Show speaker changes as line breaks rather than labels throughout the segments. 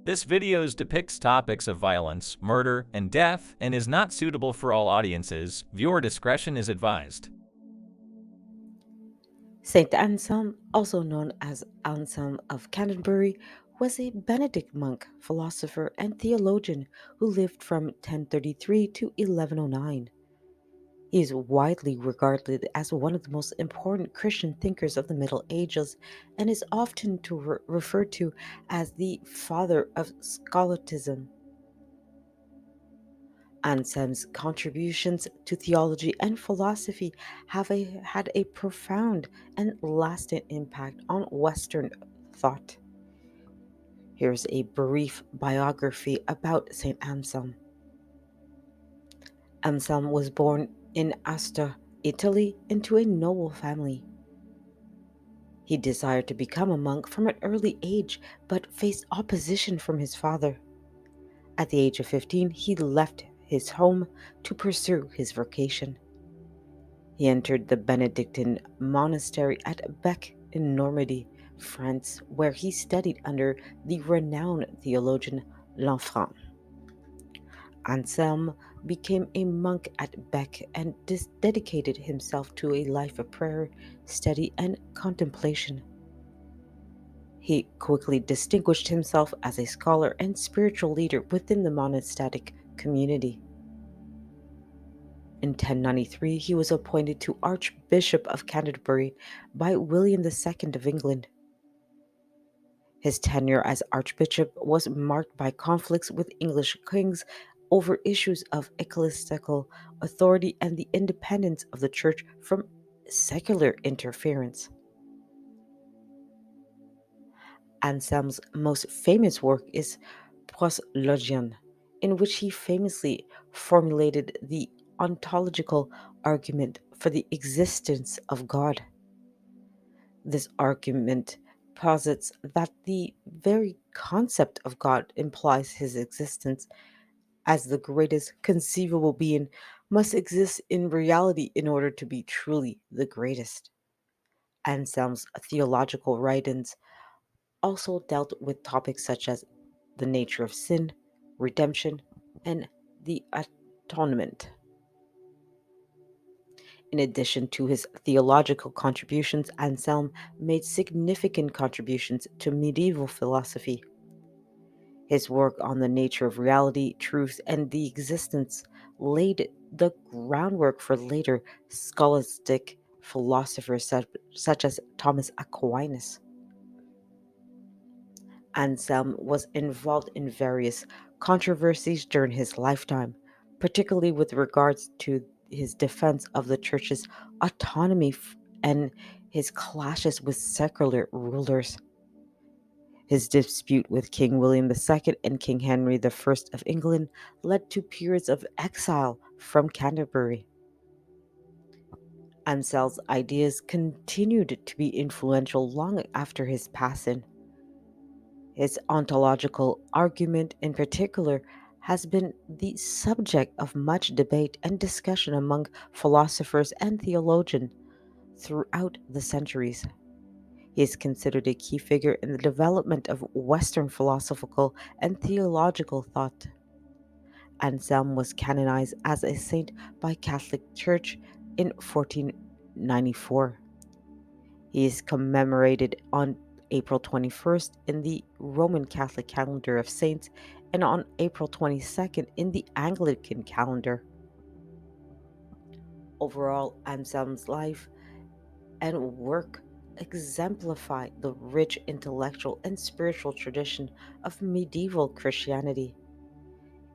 This video depicts topics of violence, murder, and death and is not suitable for all audiences. Viewer discretion is advised.
Saint Anselm, also known as Anselm of Canterbury, was a Benedict monk, philosopher, and theologian who lived from 1033 to 1109. He is widely regarded as one of the most important Christian thinkers of the Middle Ages and is often referred to as the father of scholasticism. Anselm's contributions to theology and philosophy had a profound and lasting impact on Western thought. Here's a brief biography about St. Anselm. Anselm was born in Asta, Italy, into a noble family. He desired to become a monk from an early age, but faced opposition from his father. At the age of 15, he left his home to pursue his vocation. He entered the Benedictine monastery at Bec in Normandy, France, where he studied under the renowned theologian Lanfranc. Anselm became a monk at Bec and dedicated himself to a life of prayer, study, and contemplation. He quickly distinguished himself as a scholar and spiritual leader within the monastic community. In 1093, he was appointed to Archbishop of Canterbury by William II of England. His tenure as Archbishop was marked by conflicts with English kings over issues of ecclesiastical authority and the independence of the Church from secular interference. Anselm's most famous work is Proslogion, in which he famously formulated the ontological argument for the existence of God. This argument posits that the very concept of God implies his existence as the greatest conceivable being must exist in reality in order to be truly the greatest. Anselm's theological writings also dealt with topics such as the nature of sin, redemption, and the atonement. In addition to his theological contributions, Anselm made significant contributions to medieval philosophy. His work on the nature of reality, truth, and the existence laid the groundwork for later scholastic philosophers such as Thomas Aquinas. Anselm was involved in various controversies during his lifetime, particularly with regards to his defense of the church's autonomy and his clashes with secular rulers. His dispute with King William II and King Henry I of England led to periods of exile from Canterbury. Anselm's ideas continued to be influential long after his passing. His ontological argument, in particular, has been the subject of much debate and discussion among philosophers and theologians throughout the centuries. He is considered a key figure in the development of Western philosophical and theological thought. Anselm was canonized as a saint by Catholic Church in 1494. He is commemorated on April 21st in the Roman Catholic calendar of saints and on April 22nd in the Anglican calendar. Overall, Anselm's life and work exemplify the rich intellectual and spiritual tradition of medieval Christianity,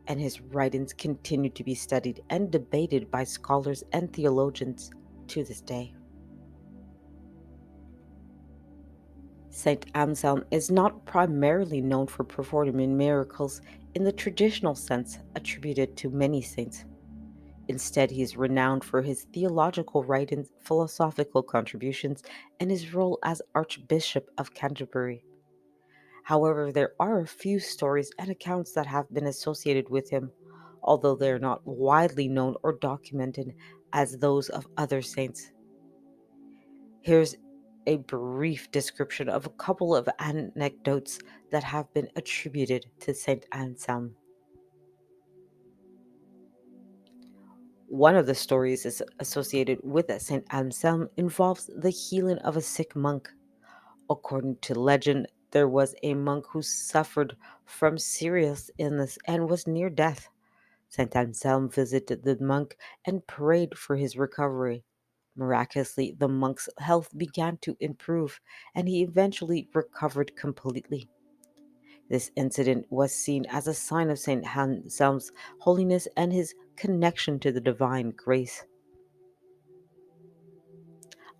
and his writings continue to be studied and debated by scholars and theologians to this day. Saint Anselm is not primarily known for performing miracles in the traditional sense attributed to many saints. Instead, he is renowned for his theological writings, philosophical contributions, and his role as Archbishop of Canterbury. However, there are a few stories and accounts that have been associated with him, although they are not widely known or documented as those of other saints. Here's a brief description of a couple of anecdotes that have been attributed to Saint Anselm. One of the stories is associated with Saint Anselm involves the healing of a sick monk. According to legend, there was a monk who suffered from serious illness and was near death. Saint Anselm visited the monk and prayed for his recovery. Miraculously, the monk's health began to improve, and he eventually recovered completely. This incident was seen as a sign of Saint Anselm's holiness and his connection to the divine grace.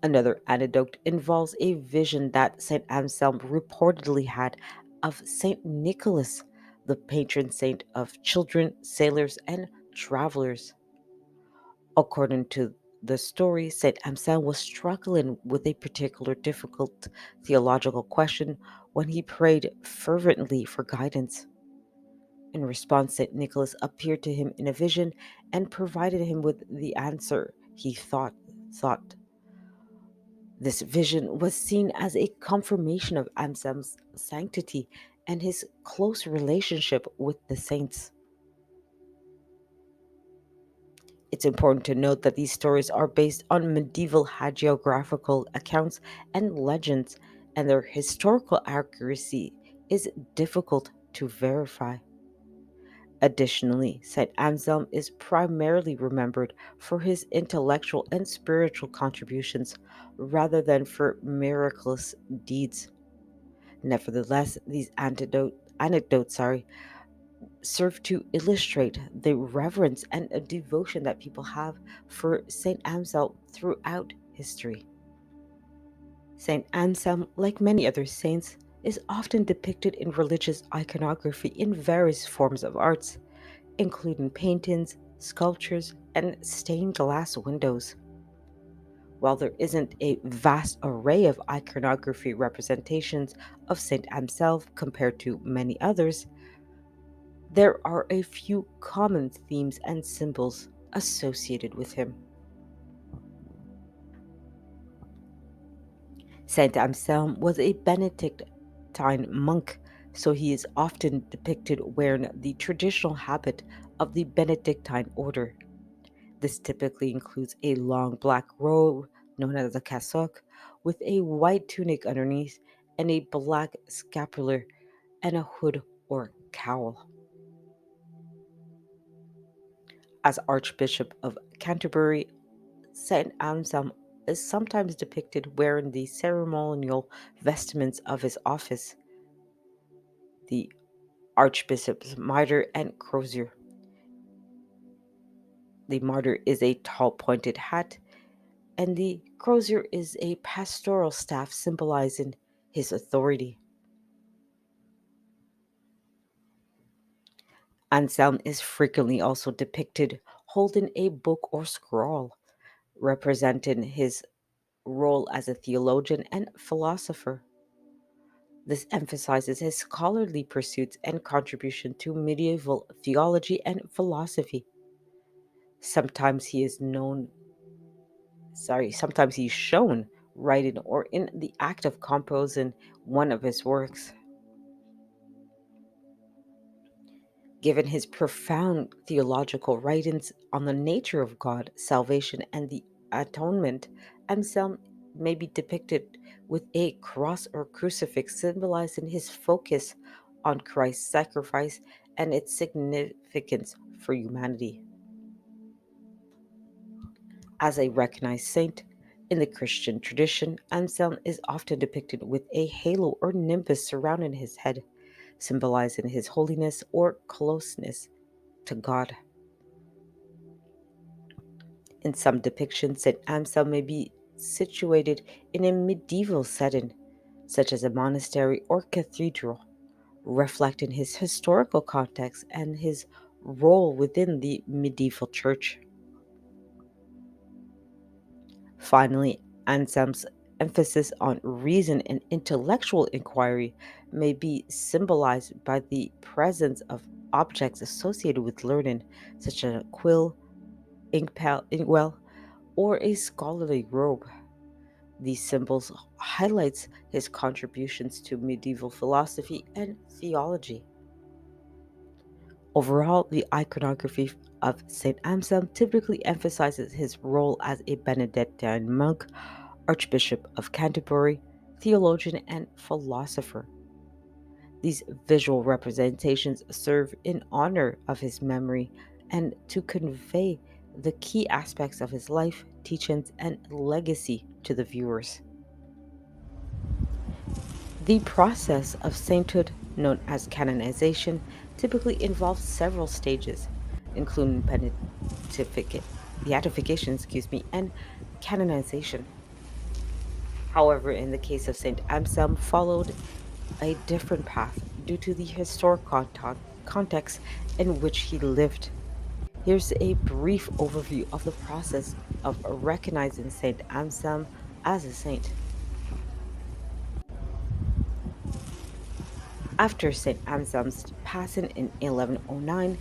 Another anecdote involves a vision that Saint Anselm reportedly had of Saint Nicholas, the patron saint of children, sailors, and travelers. According to the story, Saint Anselm was struggling with a particular difficult theological question when he prayed fervently for guidance. In response, Saint Nicholas appeared to him in a vision and provided him with the answer he sought. This vision was seen as a confirmation of Anselm's sanctity and his close relationship with the saints. It's important to note that these stories are based on medieval hagiographical accounts and legends, and their historical accuracy is difficult to verify. Additionally, St. Anselm is primarily remembered for his intellectual and spiritual contributions rather than for miraculous deeds. Nevertheless, these anecdotes serve to illustrate the reverence and devotion that people have for St. Anselm throughout history. St. Anselm, like many other saints, is often depicted in religious iconography in various forms of arts, including paintings, sculptures, and stained glass windows. While there isn't a vast array of iconography representations of St. Anselm compared to many others, there are a few common themes and symbols associated with him. Saint Anselm was a Benedictine monk, so he is often depicted wearing the traditional habit of the Benedictine order. This typically includes a long black robe, known as a cassock, with a white tunic underneath, and a black scapular and a hood or cowl. As Archbishop of Canterbury, Saint Anselm is sometimes depicted wearing the ceremonial vestments of his office, the Archbishop's mitre and crozier. The mitre is a tall pointed hat, and the crozier is a pastoral staff symbolizing his authority. Anselm is frequently also depicted holding a book or scroll, representing his role as a theologian and philosopher. This emphasizes his scholarly pursuits and contribution to medieval theology and philosophy. Sometimes he is sometimes he's shown writing or in the act of composing one of his works. Given his profound theological writings on the nature of God, salvation, and the atonement, Anselm may be depicted with a cross or crucifix symbolizing his focus on Christ's sacrifice and its significance for humanity. As a recognized saint in the Christian tradition, Anselm is often depicted with a halo or nimbus surrounding his head, symbolizing his holiness or closeness to God. In some depictions, St. Anselm may be situated in a medieval setting, such as a monastery or cathedral, reflecting his historical context and his role within the medieval church. Finally, Anselm's emphasis on reason and intellectual inquiry may be symbolized by the presence of objects associated with learning, such as a quill, inkwell, or a scholarly robe. These symbols highlights his contributions to medieval philosophy and theology. Overall, the iconography of St. Anselm typically emphasizes his role as a Benedictine monk, Archbishop of Canterbury, theologian, and philosopher. These visual representations serve in honor of his memory and to convey the key aspects of his life, teachings, and legacy to the viewers. The process of sainthood, known as canonization, typically involves several stages, including beatification, and canonization. However, in the case of Saint Anselm, followed a different path due to the historic context in which he lived. Here's a brief overview of the process of recognizing Saint Anselm as a saint. After St. Anselm's passing in 1109,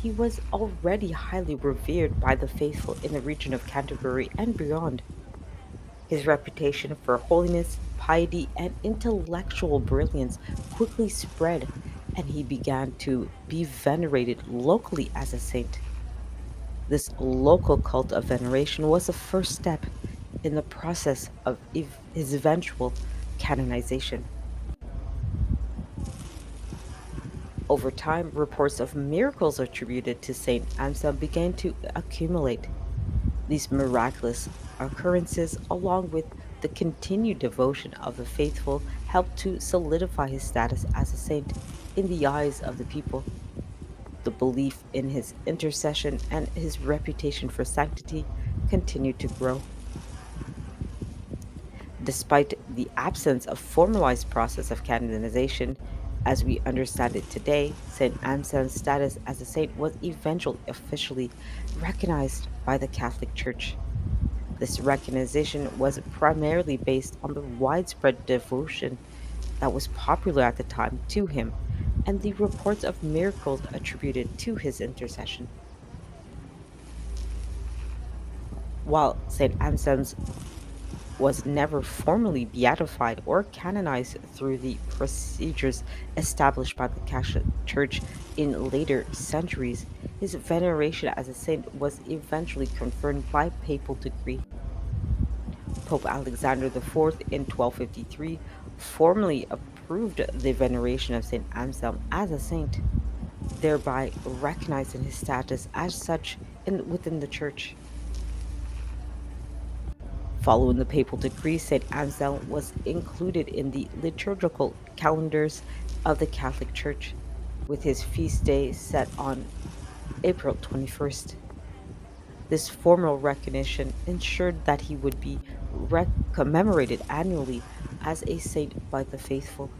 he was already highly revered by the faithful in the region of Canterbury and beyond. His reputation for holiness, piety, and intellectual brilliance quickly spread, and he began to be venerated locally as a saint. This local cult of veneration was the first step in the process of his eventual canonization. Over time, reports of miracles attributed to Saint Anselm began to accumulate. These miraculous occurrences, along with the continued devotion of the faithful, helped to solidify his status as a saint in the eyes of the people. The belief in his intercession and his reputation for sanctity continued to grow. Despite the absence of formalized process of canonization as we understand it today, Saint Anselm's status as a saint was eventually officially recognized by the Catholic Church. This recognition was primarily based on the widespread devotion that was popular at the time to him and the reports of miracles attributed to his intercession. While St. Anselm's was never formally beatified or canonized through the procedures established by the Catholic Church in later centuries, his veneration as a saint was eventually confirmed by papal decree. Pope Alexander IV in 1253 formally approved the veneration of St. Anselm as a saint, thereby recognizing his status as such within the Church. Following the papal decree, St. Anselm was included in the liturgical calendars of the Catholic Church, with his feast day set on April 21st. This formal recognition ensured that he would be commemorated annually as a saint by the faithful.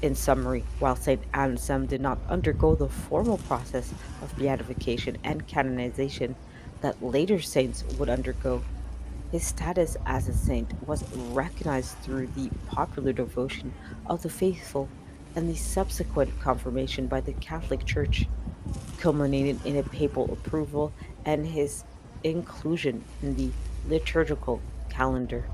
In summary, while St. Anselm did not undergo the formal process of beatification and canonization that later saints would undergo, his status as a saint was recognized through the popular devotion of the faithful and the subsequent confirmation by the Catholic Church, culminating in a papal approval and his inclusion in the liturgical calendar.